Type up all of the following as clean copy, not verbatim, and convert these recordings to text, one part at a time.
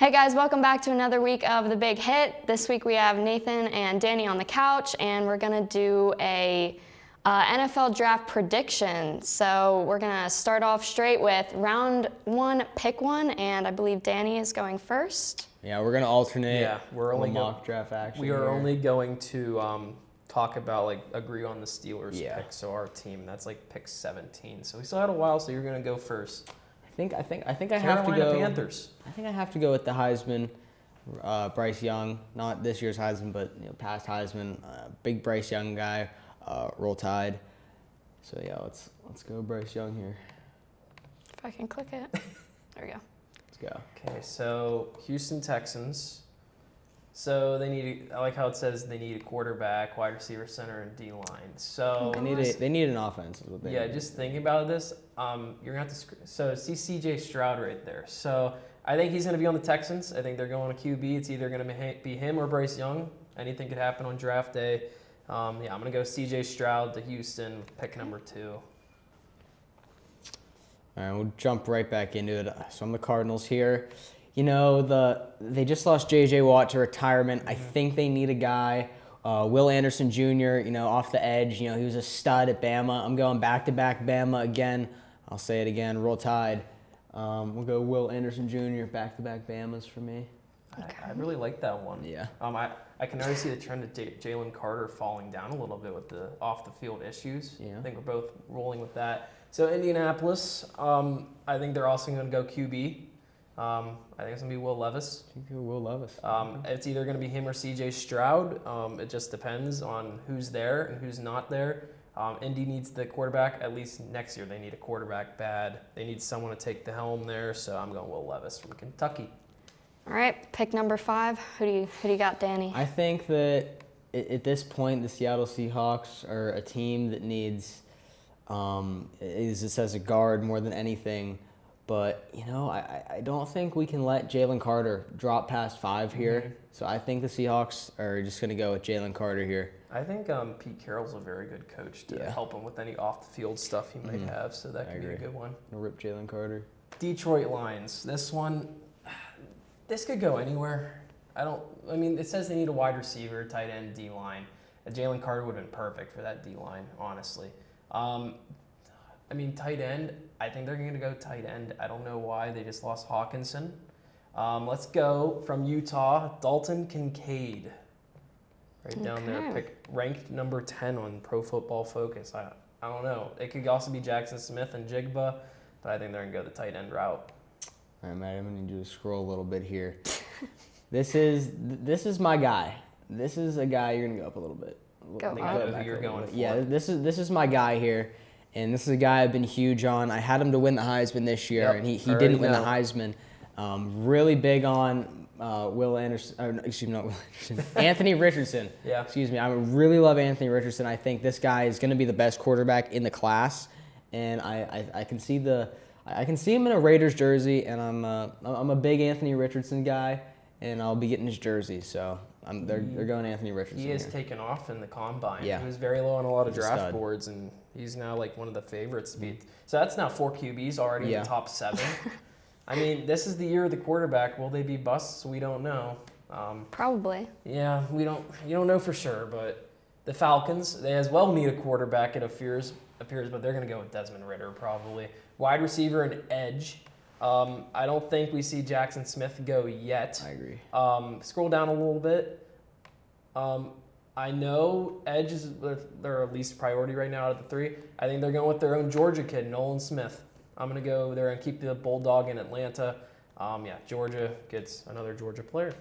Hey guys, welcome back to another week of The Big Hit. This week we have Nathan and Danny on the couch, and we're gonna do a NFL draft prediction. So we're gonna start off straight with round one, pick one, and I believe Danny is going first. Yeah, we're gonna alternate. Yeah, we're only mock draft action. We are here. only going to talk about agree on the Steelers Yeah. pick. So our team, that's pick 17. So we still had a while. So you're gonna go first. I think I have to Carolina go. Panthers. I think I have to go with the Heisman, Bryce Young. Not this year's Heisman, but past Heisman. Big Bryce Young guy. Roll Tide. So yeah, let's go Bryce Young here. If I can click it. There we go. Let's go. Okay, so Houston Texans. So they need. I like how it says they need a quarterback, wide receiver, center, and D line. So They need an offense. Is what they yeah, need. just thinking about this, you're gonna have to. So see CJ Stroud right there. So I think he's gonna be on the Texans. I think they're going to QB. It's either gonna be him or Bryce Young. Anything could happen on draft day. Yeah, I'm gonna go CJ Stroud to Houston, pick number 2. All right, we'll jump right back into it. So I'm the Cardinals here. They just lost J.J. Watt to retirement. I think they need a guy. Will Anderson Jr., off the edge. He was a stud at Bama. I'm going back-to-back Bama again. I'll say it again, Roll Tide. We'll go Will Anderson Jr., back-to-back Bamas for me. I really like that one. Yeah. I can already see the trend of Jalen Carter falling down a little bit with the off-the-field issues. Yeah. I think we're both rolling with that. So Indianapolis, I think they're also going to go QB. I think it's going to be Will Levis. I think Will Levis. It's either going to be him or CJ Stroud. It just depends on who's there and who's not there. Indy needs the quarterback. At least next year they need a quarterback bad. They need someone to take the helm there, so I'm going Will Levis from Kentucky. All right, pick number 5. Who do you got, Danny? I think that at this point, the Seattle Seahawks are a team that needs, it says a guard more than anything. But, I don't think we can let Jalen Carter drop past 5 here. Mm-hmm. So I think the Seahawks are just going to go with Jalen Carter here. I think Pete Carroll's a very good coach to help him with any off-the-field stuff he might have. So that could be a good one. Rip Jalen Carter. Detroit Lions. This could go anywhere. It says they need a wide receiver, tight end, D-line. Jalen Carter would have been perfect for that D-line, honestly. Tight end, I think they're going to go tight end. I don't know why. They just lost Hawkinson. Let's go from Utah, Dalton Kincaid. Right down there, ranked number 10 on Pro Football Focus. I don't know. It could also be Jackson Smith and Jigba, but I think they're going to go the tight end route. All right, Matt, I'm going to need you to scroll a little bit here. This is my guy. This is a guy you're going to go up a little bit. Go I know who you're going for. Yeah, this is my guy here. And this is a guy I've been huge on. I had him to win the Heisman this year, and he didn't win the Heisman. Really big on Will Anderson. Not Will Anderson. Anthony Richardson. Yeah. Excuse me. I really love Anthony Richardson. I think this guy is going to be the best quarterback in the class, and I can see him in a Raiders jersey, and I'm a big Anthony Richardson guy, and I'll be getting his jersey. So they're going Anthony Richardson. He has taken off in the combine. Yeah. He was very low on a lot of draft boards, and he's now one of the favorites to beat. So that's now 4 QBs already in the top 7. This is the year of the quarterback. Will they be busts? We don't know. Probably. Yeah, you don't know for sure, but the Falcons, they as well need a quarterback, it appears, but they're going to go with Desmond Ridder probably. Wide receiver and edge. I don't think we see Jackson Smith go yet. I agree. Scroll down a little bit. I know edge is their least priority right now out of the 3. I think they're going with their own Georgia kid, Nolan Smith. I'm going to go there and keep the Bulldog in Atlanta. Georgia gets another Georgia player.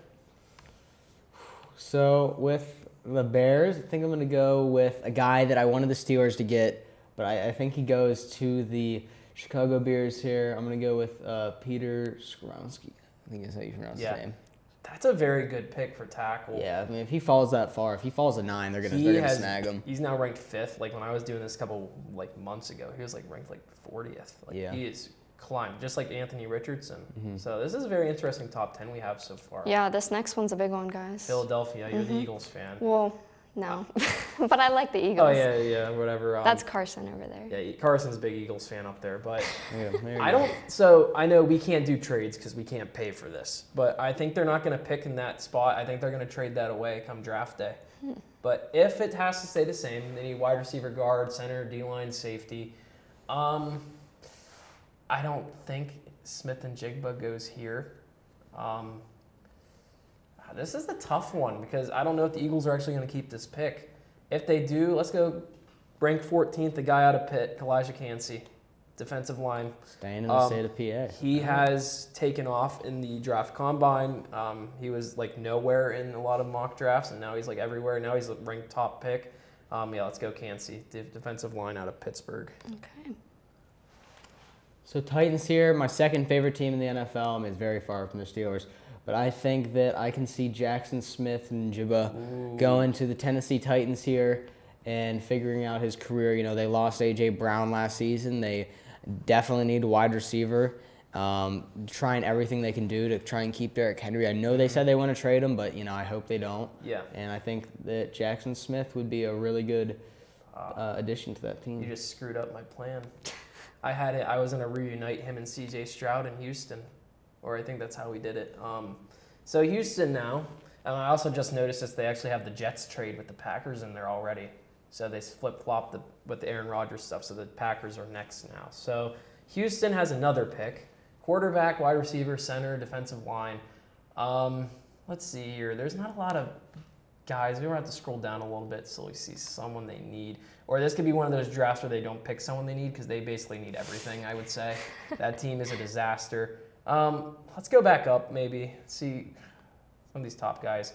So with the Bears, I think I'm going to go with a guy that I wanted the Steelers to get, but I think he goes to the Chicago Bears here. I'm going to go with Peter Skoronski. I think that's how you pronounce his name. That's a very good pick for tackle. Yeah, if he falls that far, if he falls a 9, they're gonna snag him. He's now ranked 5th. When I was doing this a couple months ago, he was ranked 40th. He is climbed, just like Anthony Richardson. Mm-hmm. So this is a very interesting top 10 we have so far. Yeah, this next one's a big one, guys. Philadelphia, you're the Eagles fan. Well, No, but I like the Eagles. Oh yeah, whatever. That's Carson over there. Yeah, Carson's a big Eagles fan up there, but Yeah, there you I go. don't. So I know we can't do trades because we can't pay for this, but I think they're not going to pick in that spot. I think they're going to trade that away come draft day. But if it has to stay the same, they need wide receiver, guard, center, D-line, safety. I don't think Smith and Jigba goes here. This is a tough one because I don't know if the Eagles are actually going to keep this pick. If they do, let's go rank 14th, the guy out of Pitt, Kalijah Cansey, defensive line. Staying in the state of PA. He has taken off in the draft combine. He was like nowhere in a lot of mock drafts, and now he's like everywhere. Now he's a ranked top pick. Yeah, let's go Cansey, defensive line out of Pittsburgh. Okay. So Titans here, my second favorite team in the NFL. I mean, it's very far from the Steelers. But I think that I can see Jackson Smith and Jigba going to the Tennessee Titans here and figuring out his career. You know, they lost A.J. Brown last season. They definitely need a wide receiver. Trying everything they can do to try and keep Derrick Henry. I know they said they want to trade him, but, you know, I hope they don't. Yeah. And I think that Jackson Smith would be a really good addition to that team. You just screwed up my plan. I was going to reunite him and C.J. Stroud in Houston. Or I think that's how we did it. So Houston now, and I also just noticed that they actually have the Jets trade with the Packers in there already. So they flip-flopped with the Aaron Rodgers stuff, so the Packers are next now. So Houston has another pick. Quarterback, wide receiver, center, defensive line. Let's see here. There's not a lot of guys. We're going to have to scroll down a little bit so we see someone they need. Or this could be one of those drafts where they don't pick someone they need because they basically need everything, I would say. That team is a disaster. Let's go back up maybe, see some of these top guys.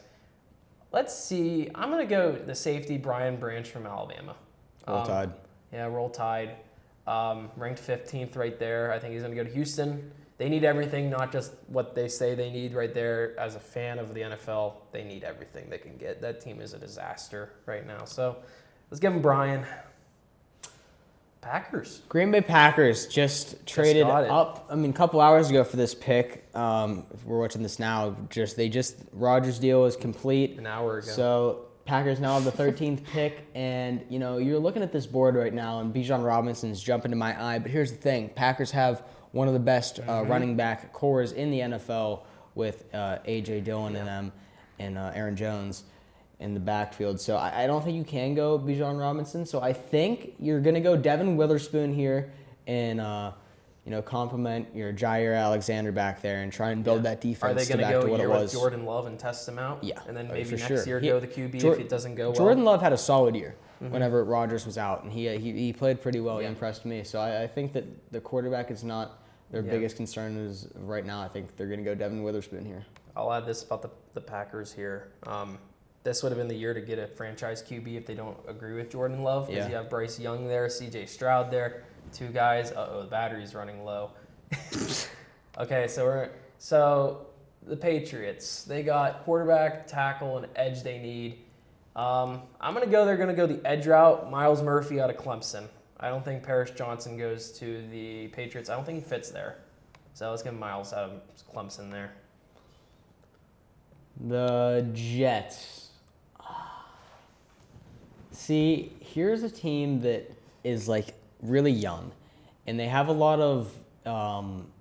Let's see, I'm going to go the safety, Brian Branch from Alabama. Roll Tide. Yeah, Roll Tide. Ranked 15th right there. I think he's going to go to Houston. They need everything, not just what they say they need right there. As a fan of the NFL, they need everything they can get. That team is a disaster right now. So let's give him Brian. Packers. Green Bay Packers just traded got it. up. I mean, a couple hours ago for this pick. If we're watching this now, Rodgers' deal is complete. An hour ago. So Packers now have the 13th pick, and you know you're looking at this board right now, and Bijan Robinson's jumping to my eye. But here's the thing: Packers have one of the best running back cores in the NFL with A.J. Dillon and them, and Aaron Jones in the backfield. So I don't think you can go Bijan Robinson. So I think you're going to go Devin Witherspoon here and, complement your Jair Alexander back there and try and build that defense Are they going to back to go what year it was. with Jordan Love and test him out? Yeah. And then for maybe next sure. year go the QB if it doesn't go well? Jordan Love had a solid year whenever Rodgers was out, and he played pretty well. He impressed me. So I think that the quarterback is not their biggest concern is right now. I think they're going to go Devin Witherspoon here. I'll add this about the Packers here. This would have been the year to get a franchise QB if they don't agree with Jordan Love. Because you have Bryce Young there, C.J. Stroud there, two guys. The battery's running low. Okay, so the Patriots, they got quarterback, tackle, and edge they need. I'm going to go, they're going to go the edge route, Miles Murphy out of Clemson. I don't think Paris Johnson goes to the Patriots. I don't think he fits there. So let's give Miles out of Clemson there. The Jets. See, here's a team that is like really young, and they have a lot of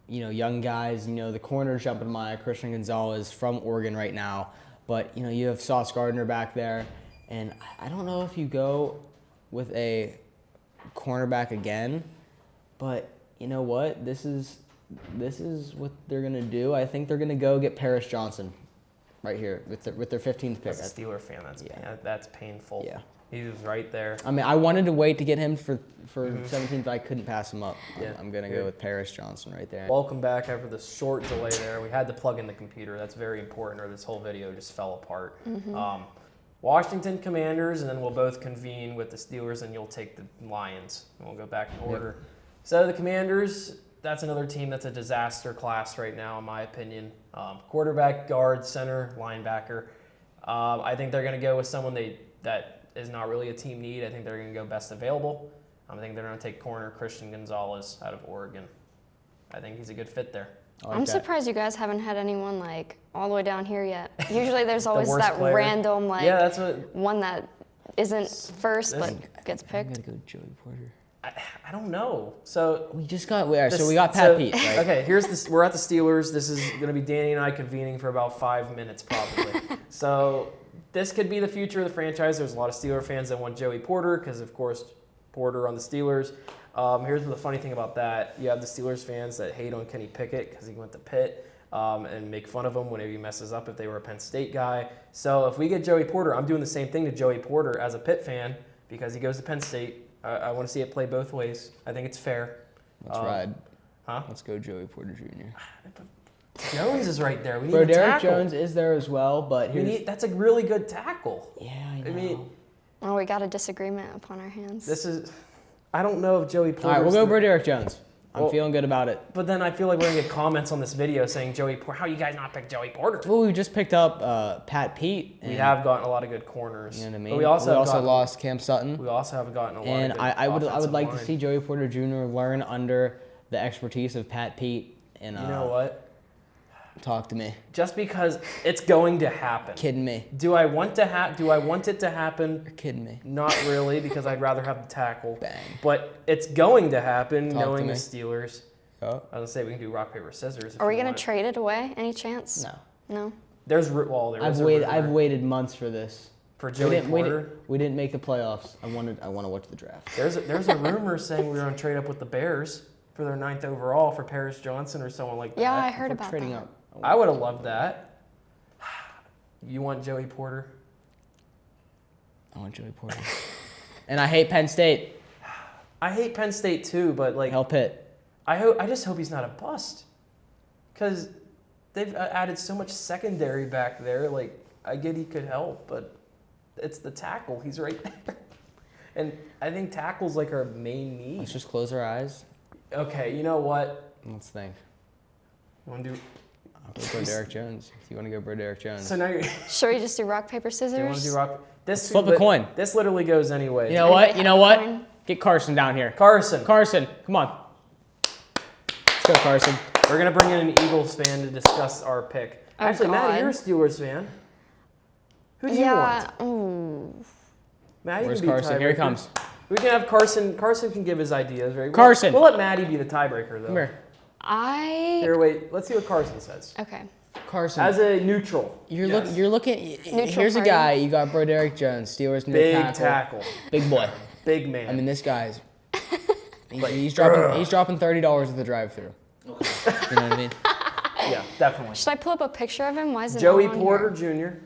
young guys. You know, the corner jumping my Christian Gonzalez from Oregon right now, but you have Sauce Gardner back there, and I don't know if you go with a cornerback again, but you know what? This is what they're gonna do. I think they're gonna go get Paris Johnson right here with their 15th pick. As a Steeler fan, that's painful. Yeah. He was right there. I mean, I wanted to wait to get him for 17th, but I couldn't pass him up. Yeah. I'm going to go with Paris Johnson right there. Welcome back after the short delay there. We had to plug in the computer. That's very important, or this whole video just fell apart. Washington Commanders, and then we'll both convene with the Steelers, and you'll take the Lions. And we'll go back in order. So the Commanders, that's another team that's a disaster class right now, in my opinion. Quarterback, guard, center, linebacker. I think they're going to go with someone that is not really a team need. I think they're going to go best available. I think they're going to take corner Christian Gonzalez out of Oregon. I think he's a good fit there. I'm surprised you guys haven't had anyone all the way down here yet. Usually there's always that player. random that's what, one that isn't first, this- but gets I'm picked. gonna go Joey Porter. I don't know. So We just got so this- we got Pat so- Pete. Right? Okay, here's this. We're at the Steelers. This is going to be Danny and I convening for about 5 minutes probably. So this could be the future of the franchise. There's a lot of Steeler fans that want Joey Porter because, of course, Porter on the Steelers. Here's the funny thing about that. You have the Steelers fans that hate on Kenny Pickett because he went to Pitt and make fun of him whenever he messes up if they were a Penn State guy. So if we get Joey Porter, I'm doing the same thing to Joey Porter as a Pitt fan because he goes to Penn State. I want to see it play both ways. I think it's fair. Let's ride. Huh? Let's go Joey Porter Jr. Jones is right there. We need Bro, a Derek tackle. Jones is there as well, but That's a really good tackle. yeah, I know. I mean, Oh, we got a disagreement upon our hands. I don't know if Joey Porter. all right, we'll go Derek Jones. I'm Well- feeling good about it. But then I feel like we're gonna get comments on this video saying Joey Porter. How you guys not pick Joey Porter? Well, we just picked up Pat Pete. We and- have gotten a lot of good corners. You know what I mean? But we also, have gotten- lost Cam Sutton. We also have gotten a lot. And of good I would offensive like to line. see Joey Porter Jr. learn under the expertise of Pat Pete. And You know what? talk to me. Just because it's going to happen. Kidding me? Do I want it to happen? You're kidding me? Not really, because I'd rather have the tackle. Bang. But it's going to happen, Talk to knowing the me. Steelers. Oh. I was gonna say we can do rock paper scissors. if Are we you gonna want. trade it away? Any chance? No. No. There is I've a waited. rumor I've waited months for this. for Joey Porter. We didn't make the playoffs. I want to watch the draft. There's a rumor saying we're gonna trade up with the Bears for their 9th overall for Paris Johnson or someone like Yeah, I that. heard We're about trading that. up. I would have loved that. You want Joey Porter? I want Joey Porter. And I hate Penn State. I hate Penn State too, but like Hell Pitt. I just hope he's not a bust, because they've added so much secondary back there. Like I get he could help, but it's the tackle. He's right there, and I think tackle's like our main need. Let's just close our eyes. Okay, you know what? Let's think. You want to do? I'll go Bro Derek Jones. If you want to go Bro Derek Jones. So now you're. Should we just do rock, paper, scissors? Do you want to do rock? This Flip a coin. This literally goes anyway. You know what? You know what? Coin? Get Carson down here. Carson. Carson, come on. Let's go, Carson. We're gonna bring in an Eagles fan to discuss our pick. Oh, Actually, Maddie, God. you're a Steelers fan. Who do you Yeah. want? Ooh. Maddie Where's can be Carson? Here he tiebreaker. comes. We can have Carson. Carson can give his ideas. Right? Carson. We'll let Maddie be the tiebreaker, though. Come here. Here, wait. Let's see what Carson says. Okay. Carson. As a neutral. You're yes. you're looking. Neutral Here's a party. guy. You got Bro Derek Jones. Steelers need Big a tackle. tackle. Big boy. Big man. I mean, this guy's. He's dropping $30 at the drive-through. Okay. You know what I mean? yeah, definitely. Should I pull up a picture of him? Why is it Joey not on Porter here? Jr.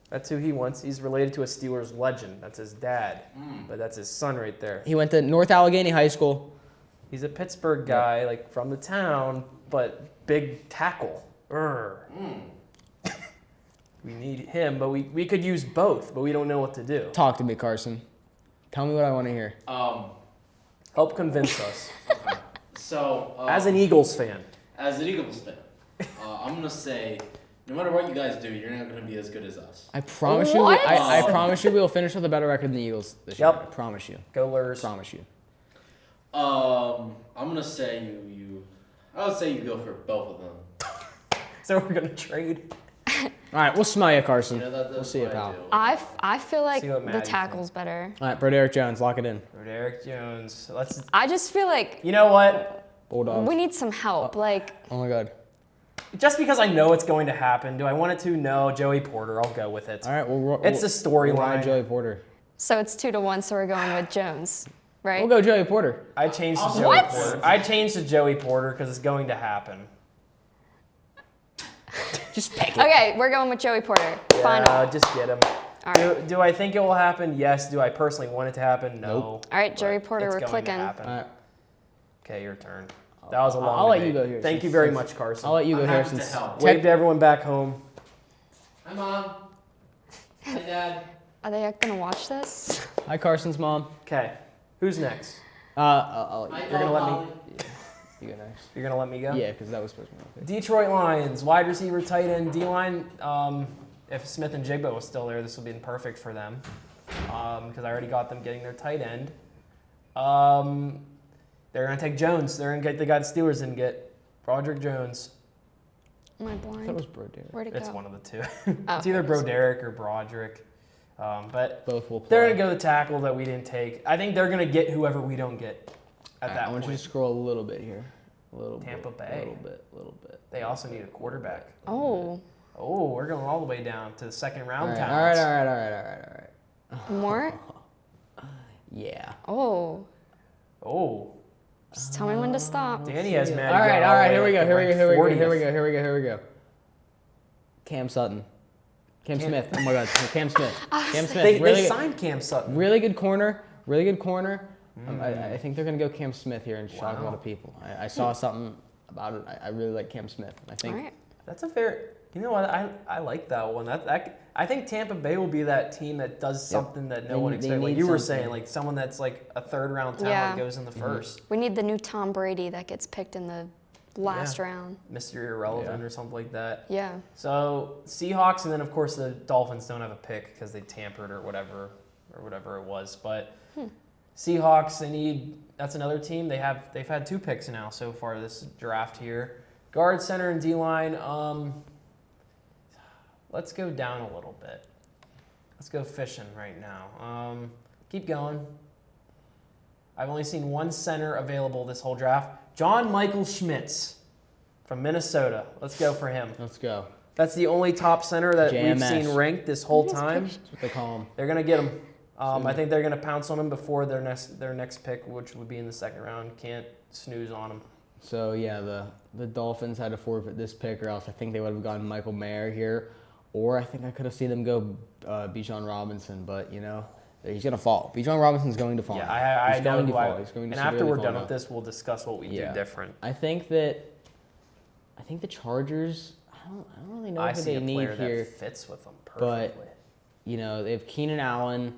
That's who he wants. He's related to a Steelers legend. That's his dad. But that's his son right there. He went to North Allegheny High School. He's a Pittsburgh guy, like from the town, but big tackle. We need him, but we could use both, but we don't know what to do. Talk to me, Carson. Tell me what I want to hear. Help convince us. So, As an Eagles fan. as an Eagles fan, I'm gonna say, no matter what you guys do, you're not gonna be as good as us. I promise you. What? I promise you, we will finish with a better record than the Eagles this year. Yep. I promise you. Go Lurs. Promise you. I'm gonna say I would say you go for both of them. So we're going to trade. All right, we'll smell you, Carson. You know, that's We'll see what it, I pal. do. I feel like See what the Maddie tackle's better. All right, Bro Derek Jones, lock it in. Derek Jones. Let's. I just feel like You know what? Bulldogs. we need some help. Like, Oh my God. Just because I know it's going to happen, do I want it to? No, Joey Porter. I'll go with it. All right, well, It's the we'll ride storyline. Joey Porter. so it's 2-1, so we're going with Jones, right? We'll go Joey Porter. I changed to Joey What? Porter. I changed to Joey Porter because it's going to happen. Just pick it. Okay, we're going with Joey Porter. Final. Just get him. All right. Do I think it will happen? Yes. Do I personally want it to happen? No. Nope. All right, But Joey Porter, it's we're going clicking. To happen. All right. Okay, your turn. That was a long I'll let debate. you go here Thank since- you very since- much, Carson. I'll let you go I'm here happy to since. help. Wave to everyone back home. Hi, Mom. Hi, Dad. Are they gonna watch this? Hi, Carson's mom. Okay. Who's next? I'll let Hi, you. You're gonna let me- Molly. You go next. You're gonna let me go? Yeah, because that was supposed to be my pick. Detroit Lions, wide receiver, tight end, D-line. If Smith and Jigba was still there, this would have been perfect for them because I already got them getting their tight end. They're going to take Jones. They're going to get the guy the Steelers didn't get, Broderick Jones. Am I I thought it blind? was Bro Derek. Where'd it It's go? one of the two. Oh, It's either there it is. Broderick or Broderick. But Both will play. they're going to go the tackle that we didn't take. I think they're going to get whoever we don't get at that I want point. you to scroll a little bit here. Tampa Bay. A little bit. They also need a quarterback. Oh, Oh, we're going all the way down to the second round All talents. right. more? Yeah. Oh, Oh, just tell me when to stop. Danny has Maddie. All going right. the Here way we go. up to Here we ranked 40th. go. Cam Sutton. Cam Smith. Oh my God. Cam Smith. Cam Smith. They really, signed Cam Sutton. really good corner. I think they're gonna go Cam Smith here and shock a lot of people. I saw something about it. I really like Cam Smith. I think. All right. That's a fair. You know what? I like that one. I think Tampa Bay will be that team that does something that no one They expected. Like need you were something. saying, like someone that's like a third round talent Yeah. goes in the first. We need the new Tom Brady that gets picked in the last round. Mr. Irrelevant or something like that. Yeah. So Seahawks, and then of course the Dolphins don't have a pick because they tampered or whatever it was. But Seahawks, that's another team. They've had 2 picks now so far this draft here. Guard, center, and D line. Let's go down a little bit. Let's go fishing right now. Keep going. I've only seen one center available this whole draft. John Michael Schmitz from Minnesota. Let's go for him. Let's go. That's the only top center that we've JMS. seen ranked this whole time. That's what they call him. They're gonna get him. I think they're gonna pounce on him before their next pick, which would be in the second round. Can't snooze on him. So yeah, the Dolphins had to forfeit this pick, or else I think they would have gotten Michael Mayer here, or I think I could have seen them go Bijan Robinson, but you know he's gonna fall. Bijan Robinson's going to fall. Yeah, I He's know going to who I. fall. He's going to And after severely we're fall done now. with this, we'll discuss what we do different. I think the Chargers. I don't really know I who see they a player need here. that fits with them perfectly. You know, they have Keenan Allen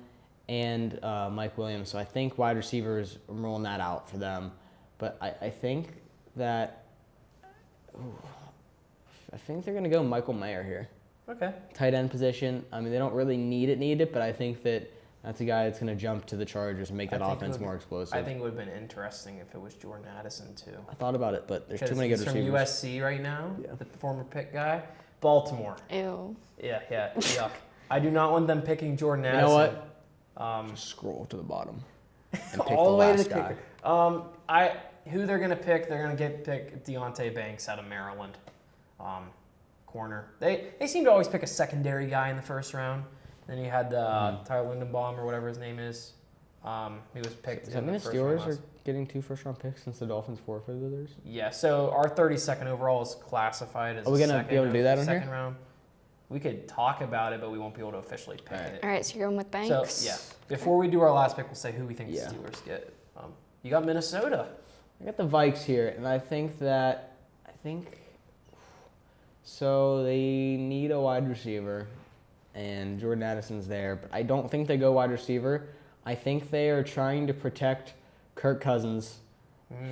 and Mike Williams, so I think wide receivers, I'm rolling that out for them. But I think that, I think they're going to go Michael Mayer here. Okay. Tight end position. I mean, they don't really need it, but I think that's a guy that's going to jump to the Chargers and make that offense more explosive. I think it would have been interesting if it was Jordan Addison too. I thought about it, but there's too Because many good he's receivers. from USC right now, Yeah. the former pick guy. Baltimore. Ew. Yeah, yuck. I do not want them picking Jordan You Addison. know what? Just scroll to the bottom and pick All the way to last the guy. kicker. Who they're gonna pick? They're gonna pick Deontay Banks out of Maryland, corner. They seem to always pick a secondary guy in the first round. Then you had Tyler Lindenbaum or whatever his name is. He was picked. Does that in mean the the first round Steelers are getting 2 first-round picks since the Dolphins forfeited theirs? Yeah. So our 32nd overall is classified as. Are we gonna be able to do that on here? second round? We could talk about it, but we won't be able to officially pick Alright. it. All right, so you're going with Banks. So yeah, before we do our last pick, we'll say who we think Yeah. the Steelers get. You got Minnesota. I got the Vikes here, and I think so they need a wide receiver, and Jordan Addison's there, but I don't think they go wide receiver. I think they are trying to protect Kirk Cousins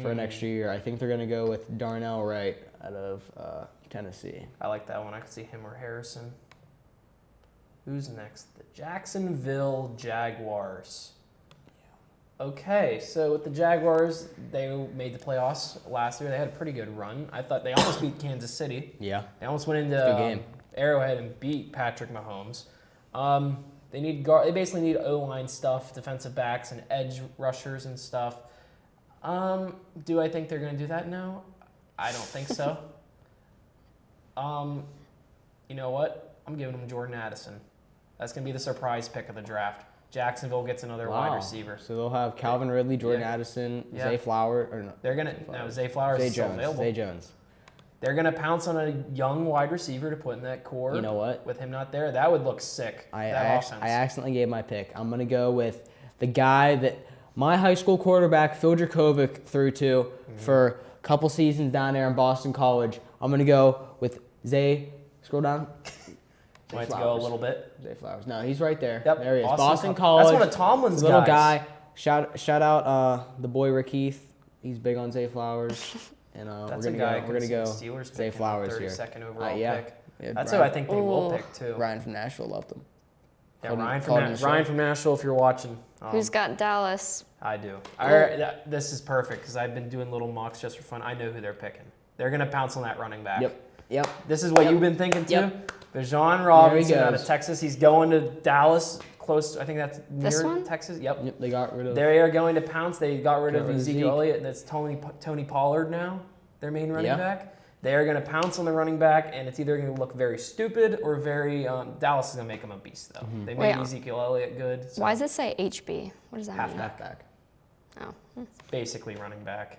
for next year. I think they're going to go with Darnell Wright out of Tennessee. I like that one. I could see him or Harrison. Who's next? The Jacksonville Jaguars. Okay, so with the Jaguars, they made the playoffs last year. They had a pretty good run. I thought they almost beat Kansas City. Yeah. They almost went into Good game. Arrowhead and beat Patrick Mahomes. They need guard. They basically need O-line stuff, defensive backs, and edge rushers and stuff. Do I think they're going to do that? No, I don't think so. You know what? I'm giving them Jordan Addison. That's going to be the surprise pick of the draft. Jacksonville gets another wide receiver. So they'll have Calvin Ridley, Jordan Yeah. Addison, Yeah. Zay Flowers, or no, They're gonna Zay Flowers Zay is still Jones. available. Zay Jones. They're gonna pounce on a young wide receiver to put in that core. You know what? With him not there, that would look sick. I that offense. accidentally gave my pick. I'm going to go with the guy that my high school quarterback, Phil Dracovic, threw to for a couple seasons down there in Boston College. I'm going to go with Zay. Scroll down. Zay Might have to go a Flowers. little bit. Zay Flowers. No, he's right there. Yep, There he is. Boston Boston Co- College. That's one of Tomlin's little guys. guy. Shout out the boy Rick Heath. He's big on Zay Flowers. And That's we're a guy gonna go Steelers Zay pick Flowers in the here. 32nd overall Yeah. pick. Yeah, That's Ryan- who I think they will Ooh. pick too. Ryan from Nashville loved him. Yeah, Called him- Ryan called him from the Ryan show. from Nashville. If you're watching, Who's got Dallas? I do. Oh. This is perfect because I've been doing little mocks just for fun. I know who they're picking. They're gonna pounce on that running back. Yep. This is what Yep. you've been thinking too. Yep. Bijan Robinson out of goes. Texas. He's going to Dallas. close. I think that's This near one? Texas. Yep. Yep, they got rid of. They are going to pounce. They got rid of Got rid of Ezekiel Zeke. Elliott, and it's Tony Pollard now, their main running Yeah. back. They are going to pounce on the running back, and it's either going to look very stupid or very. Dallas is going to make him a beast, though. They made Wait, Ezekiel Elliott good. So Why does it say HB? What does that mean? halfback? Oh. Basically running back.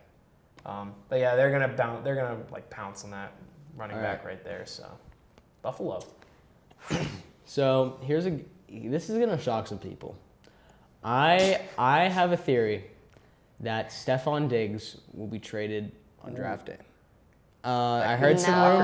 But yeah, they're going to They're going to like pounce on that running All back right there. So Buffalo. So this is gonna shock some people. I have a theory that Stephon Diggs will be traded on draft day. I heard some No.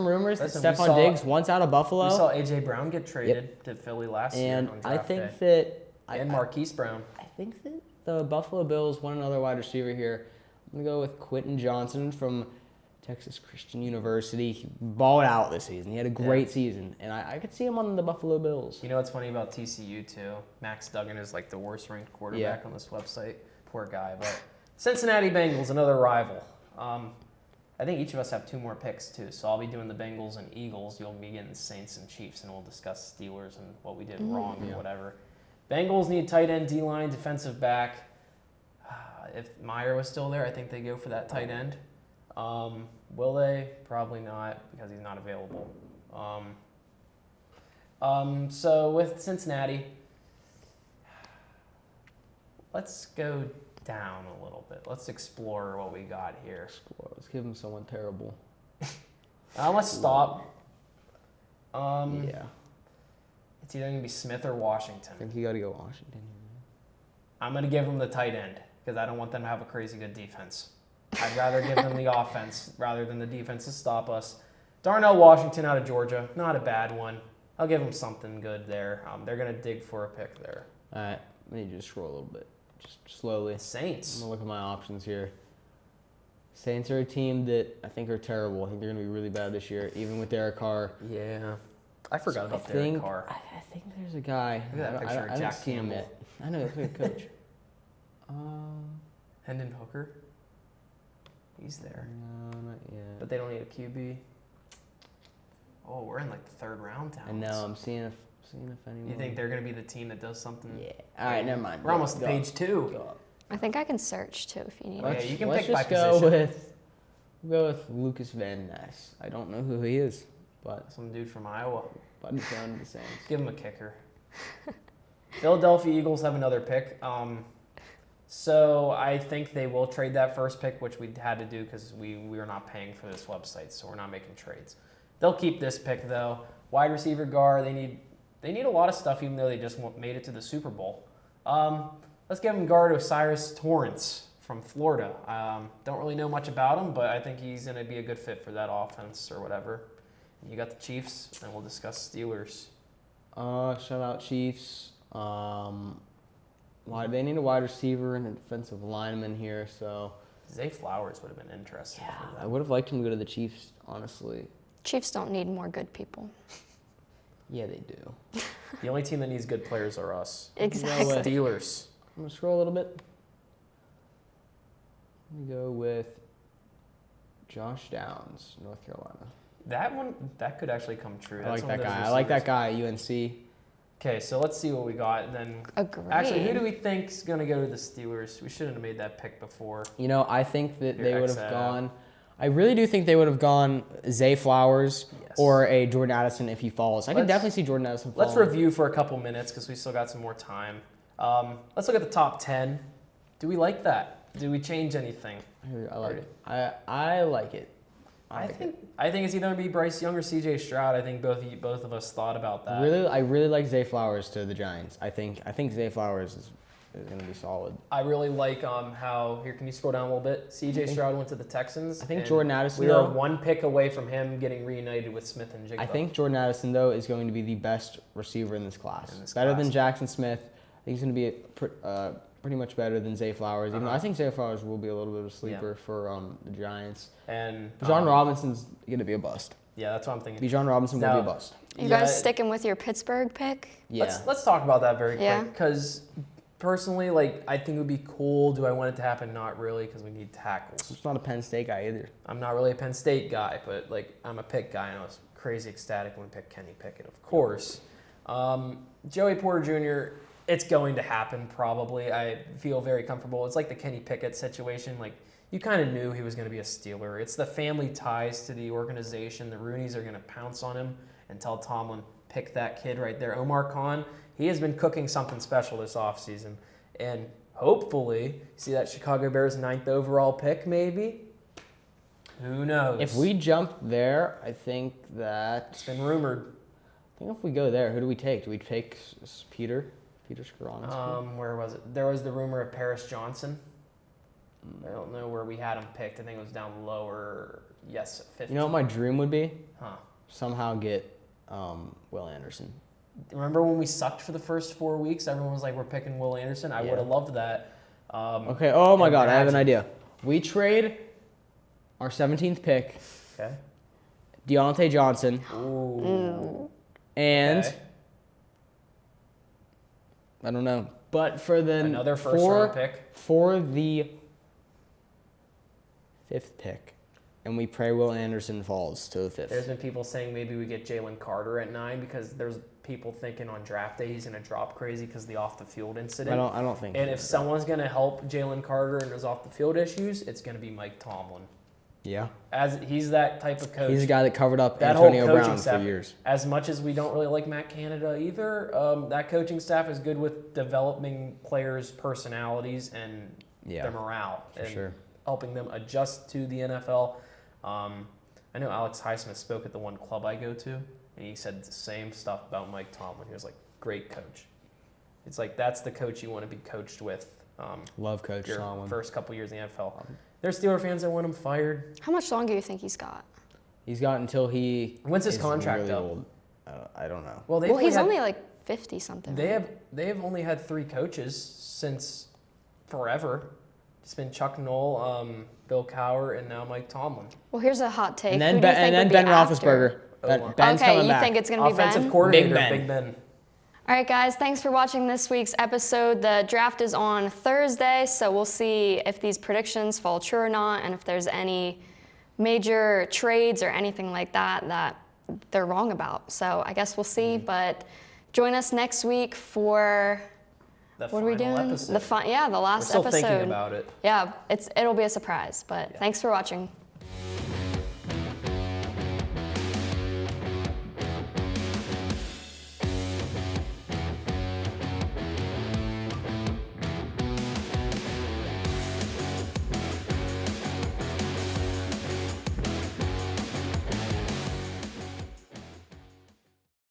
rumors. That Listen, we Stephon saw- Diggs wants out of Buffalo. We saw AJ Brown get traded to Philly last year and on I draft think day. that And Marquise Brown. I think that the Buffalo Bills want another wide receiver here. I'm gonna go with Quentin Johnson from Texas Christian University. He balled out this season. He had a great season, and I could see him on the Buffalo Bills. You know what's funny about TCU too? Max Duggan is like the worst ranked quarterback Yeah. on this website. Poor guy. But Cincinnati Bengals, another rival. I think each of us have 2 more picks too. So I'll be doing the Bengals and Eagles. You'll be getting the Saints and Chiefs, and we'll discuss Steelers and what we did wrong or whatever. Bengals need tight end, D-line, defensive back. If Meyer was still there, I think they go for that tight end. Will they? Probably not, because he's not available. So with Cincinnati, let's go down a little bit. Let's explore what we got here. Let's give him someone terrible. Let's stop. Yeah, It's either going to be Smith or Washington. I think you got to go Washington. I'm going to give them the tight end because I don't want them to have a crazy good defense. I'd rather give them the offense rather than the defense to stop us. Darnell Washington out of Georgia, not a bad one. I'll give them something good there. They're going to dig for a pick there. All right, I need you to scroll a little bit, just slowly. I'm Saints. gonna look at my options here. Saints are a team that I think are terrible. I think they're gonna be really bad this year, even with Derek Carr. Yeah. I forgot about I Derek think, Carr. I think there's a guy. Look at that picture of I don't Jack see him Campbell. yet. I know, that's a good coach. Hendon Hooker. He's there. No, not yet. But they don't need a QB. Oh, we're in like the 3rd round now. I know. I'm seeing if anyone. You think they're going to be the team that does something? Yeah. All right, never mind. We're almost to Go. page 2. Go up. I think I can search too if you need. Okay, it. you can Let's pick by just go position. we'll go with Lucas Van Ness. I don't know who he is, but Some dude from Iowa. he's going to the Saints. Give him a kicker. Philadelphia Eagles have another pick. So I think they will trade that first pick, which we had to do because we are not paying for this website, so we're not making trades. They'll keep this pick though. Wide receiver guard, they need a lot of stuff, even though they just made it to the Super Bowl. Let's give them guard Osiris Torrance from Florida. Don't really know much about him, but I think he's going to be a good fit for that offense or whatever. You got the Chiefs, and we'll discuss Steelers. Shout out Chiefs. They need a wide receiver and a defensive lineman here, so Zay Flowers would have been interesting for I them. would have liked him to go to the Chiefs, honestly. Chiefs don't need more good people. Yeah, they do. The only team that needs good players are us. Exactly. Steelers. I'm gonna scroll a little bit. Let me go with Josh Downs, North Carolina. That could actually come true. I like That's one that of those guy. I like that receivers. guy at UNC. Okay, so let's see what we got. And then, Agreed. actually, who do we think is going to go to the Steelers? We shouldn't have made that pick before. You know, I think that Your they would ex- have gone. I really do think they would have gone Zay Flowers Yes. or a Jordan Addison if he falls. I could Let's- definitely see Jordan Addison falling. Let's review for a couple minutes because we still got some more time. Let's look at the top 10. Do we like that? Do we change anything? I like it. I like it. I think it's either going to be Bryce Young or CJ Stroud. I think both of us thought about that. I really like Zay Flowers to the Giants. I think Zay Flowers is going to be solid. I really like how here. Can you scroll down a little bit? CJ Stroud went to the Texans. I think and Jordan Addison, We are though- one pick away from him getting reunited with Smith and Jigba. I think Jordan Addison though is going to be the best receiver in this class. In this Better class. than Jackson Smith. I think he's going to be pretty much better than Zay Flowers. Even though I think Zay Flowers will be a little bit of a sleeper for the Giants. And Bijan Robinson's going to be a bust. Yeah, that's what I'm thinking. Bijan Robinson will be a bust. You guys sticking with your Pittsburgh pick? Yeah. Let's talk about that very Yeah. quick because personally, like I think it would be cool. Do I want it to happen? Not really, because we need tackles. It's not a Penn State guy either. I'm not really a Penn State guy, but like I'm a pick guy, and I was crazy ecstatic when we picked Kenny Pickett, of course. Joey Porter Jr., it's going to happen probably. I feel very comfortable. It's like the Kenny Pickett situation. Like, you kind of knew he was going to be a Steeler. It's the family ties to the organization. The Rooneys are going to pounce on him and tell Tomlin, pick that kid right there. Omar Khan, he has been cooking something special this offseason. And hopefully, see that Chicago Bears 9th overall pick maybe? Who knows? If we jump there, I think that... It's been rumored. I think if we go there, who do we take? Do we take Peter Skoronski? Where was it? There was the rumor of Paris Johnson. I don't know where we had him picked. I think it was down lower. Yes, 50. You know what my dream would be? Huh. Somehow get Will Anderson. Remember when we sucked for the first 4 weeks? Everyone was like, we're picking Will Anderson. I would have loved that. Okay, oh my God, I have an idea. We trade our 17th pick, Okay. Deontay Johnson, and Okay. I don't know. But for the Another first-round pick. For the 5th pick, and we pray Will Anderson falls to the 5th. There's been people saying maybe we get Jalen Carter at 9 because there's people thinking on draft day he's going to drop crazy because of the off-the-field incident. I don't think. And if someone's going to help Jalen Carter and his off-the-field issues, it's going to be Mike Tomlin. Yeah. As he's that type of coach. He's a guy that covered up That whole Antonio coaching Brown staff, for years. As much as we don't really like Matt Canada either, that coaching staff is good with developing players' personalities and their morale. For sure. Helping them adjust to the NFL. I know Alex Highsmith spoke at the one club I go to, and he said the same stuff about Mike Tomlin. He was like, great coach. It's like, that's the coach you want to be coached with. Love Coach your Tomlin. first couple years in the NFL. There's Steeler fans that want him fired. How much longer do you think he's got? He's got until he. When's his is contract really up? old. I don't know. Well, He's only like 50 something. They have only had 3 coaches since forever. It's been Chuck Noll, Bill Cowher, and now Mike Tomlin. Well, here's a hot take. And then Who do you think would be Ben after? Roethlisberger. Ben's Okay, coming you back. think it's going to be Offensive Ben? coordinator, Big Ben. Big Ben. All right, guys, thanks for watching this week's episode. The draft is on Thursday, so we'll see if these predictions fall true or not, and if there's any major trades or anything like that that they're wrong about. So I guess we'll see, but join us next week for what are we doing? Episode. The last We're still episode. thinking about it. Yeah, it'll be a surprise, but thanks for watching.